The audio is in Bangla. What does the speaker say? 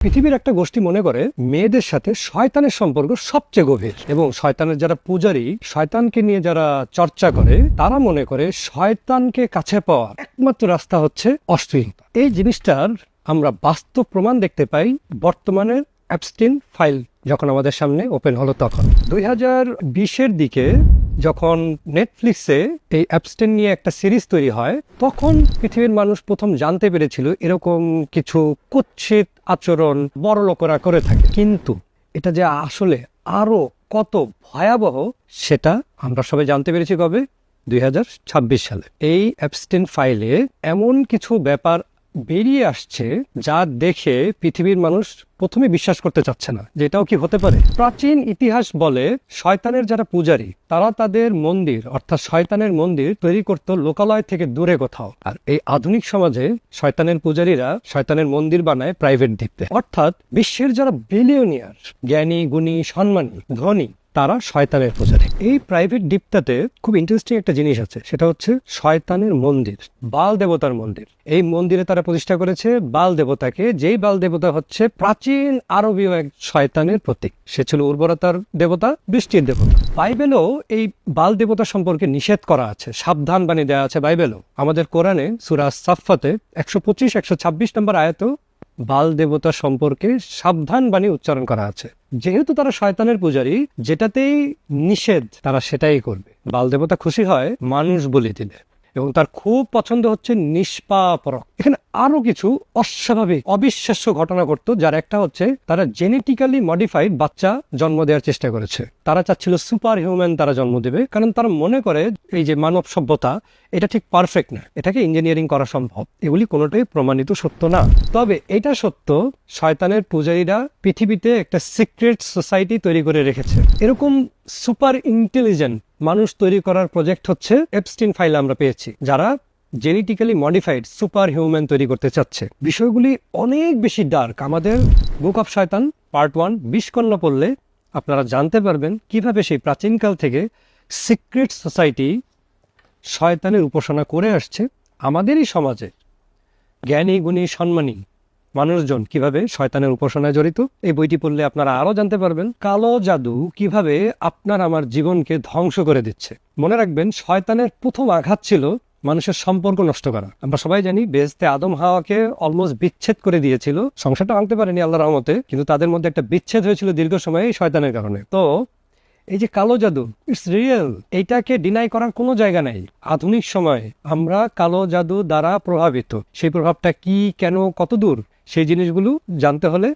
পৃথিবীর একটা গোষ্ঠী মনে করে মেয়েদের সাথে শয়তানের সম্পর্ক সবচেয়ে গভীর, এবং শয়তানের যারা পূজারী, শয়তানকে নিয়ে যারা চর্চা করে, তারা মনে করে শয়তানকে কাছে পাওয়ার একমাত্র রাস্তা হচ্ছে অশ্লীলতা। এই জিনিসটার আমরা বাস্তব প্রমাণ দেখতে পাই বর্তমানের অ্যাপস্টিন ফাইল যখন আমাদের সামনে ওপেন হলো। তখন 2020-এর দিকে যখন নেটফ্লিক্সে এই অ্যাপস্টিন নিয়ে একটা সিরিজ তৈরি হয়, তখন পৃথিবীর মানুষ প্রথম জানতে পেরেছিল এরকম কিছু কুৎসিত আচরণ বড় লোকেরা করে থাকে। কিন্তু এটা যে আসলে আরো কত ভয়াবহ সেটা আমরা সবাই জানতে পেরেছি কবে? 2026 সালে। এই অ্যাপস্টিন ফাইলে এমন কিছু ব্যাপার বেরিয়ে আসছে যা দেখে পৃথিবীর মানুষ প্রথমে বিশ্বাস করতে চাচ্ছে না যে এটাও কি হতে পারে। প্রাচীন ইতিহাস বলে শয়তানের যারা পূজারী, তারা তাদের মন্দির অর্থাৎ শয়তানের মন্দির তৈরি করত লোকালয় থেকে দূরে কোথাও। আর এই আধুনিক সমাজে শয়তানের পূজারীরা শয়তানের মন্দির বানায় প্রাইভেট দ্বীপে। অর্থাৎ বিশ্বের যারা বিলিয়নিয়ার, জ্ঞানী গুণী সম্মানী ধনী, তারা শয়তানের পূজারী। এই প্রাইভেট দ্বীপটাতে খুব ইন্টারেস্টিং একটা জিনিস আছে, সেটা হচ্ছে শয়তানের মন্দির, বাল দেবতার মন্দির। এই মন্দিরে তারা প্রতিষ্ঠা করেছে বাল দেবতাকে, যেই বাল দেবতা হচ্ছে প্রাচীন আরবীয় এক শয়তানের প্রতীক। সে ছিল উর্বরতার দেবতা, বৃষ্টির দেবতা। বাইবেলও এই বাল দেবতা সম্পর্কে নিষেধ করা আছে, সাবধান বাণী দেওয়া আছে বাইবেলও। আমাদের কোরআনে সূরা সাফফাতে 125-126 নম্বর আয়াতেও বাল দেবতা সম্পর্কে সাবধান বাণী উচ্চারণ করা আছে। যেহেতু তারা শয়তানের পূজারী, যেটাতেই নিষেধ তারা সেটাই করবে। বাল দেবতা খুশি হয় মানুষ বলি দিলে, এবং তার খুব পছন্দ হচ্ছে নিষ্পাপ রক্ত। এখানে আরো কিছু অস্বাভাবিক অবিশ্বাস্য ঘটনা ঘটতো, যার একটা হচ্ছে তারা জেনেটিক্যালি মডিফাইড বাচ্চা জন্ম দেওয়ার চেষ্টা করেছে। তারা চাচ্ছিল সুপার হিউম্যান তারা জন্ম দেবে, কারণ তারা মনে করে এই যে মানব সভ্যতা এটা ঠিক পারফেক্ট না, এটাকে ইঞ্জিনিয়ারিং করা সম্ভব। এগুলি কোনোটাই প্রমাণিত সত্য না। তবে এটা সত্য, শয়তানের পূজারীরা পৃথিবীতে একটা সিক্রেট সোসাইটি তৈরি করে রেখেছে। এরকম সুপার ইন্টেলিজেন্ট মানুষ তৈরি করার প্রজেক্ট হচ্ছে এপস্টিন ফাইল আমরা পেয়েছি, যারা জেনেটিক্যালি মডিফাইড সুপার হিউম্যান তৈরি করতে চাচ্ছে। বিষয়গুলি অনেক বেশি ডার্ক। আমাদের বুক অফ শয়তান পার্ট 1 20 খণ্ড পড়লে আপনারা জানতে পারবেন কিভাবে সেই প্রাচীনকাল থেকে সিক্রেট সোসাইটি শয়তানের উপাসনা করে আসছে। আমাদেরই সমাজে জ্ঞানী গুণী সম্মানী মানুষজন কিভাবে শয়তানের উপাসনায় জড়িত। এই বইটি পড়লে আপনারা আরো জানতে পারবেন কালো জাদু কিভাবে আপনার আমার জীবনকে ধ্বংস করে দিচ্ছে। মনে রাখবেন, শয়তানের প্রথম আঘাত ছিল মানুষের সম্পর্ক নষ্ট করা। আমরা সবাই জানি বেহেশতে আদম হাওয়াকে অলমোস্ট বিচ্ছেদ করে দিয়েছিল। সংসারটা ভাঙতে পারেনি আল্লাহর রহমতে, কিন্তু তাদের মধ্যে একটা বিচ্ছেদ হয়েছিল দীর্ঘ সময়ে এই শয়তানের কারণে। তো এই যে কালো জাদু, ইটস রিয়েল, এইটাকে ডিনাই করার কোনো জায়গা নাই। আধুনিক সময়ে আমরা কালো জাদু দ্বারা প্রভাবিত। সেই প্রভাবটা কি, কেন, কত দূর, সেই জিনিসগুলো জানতে হলে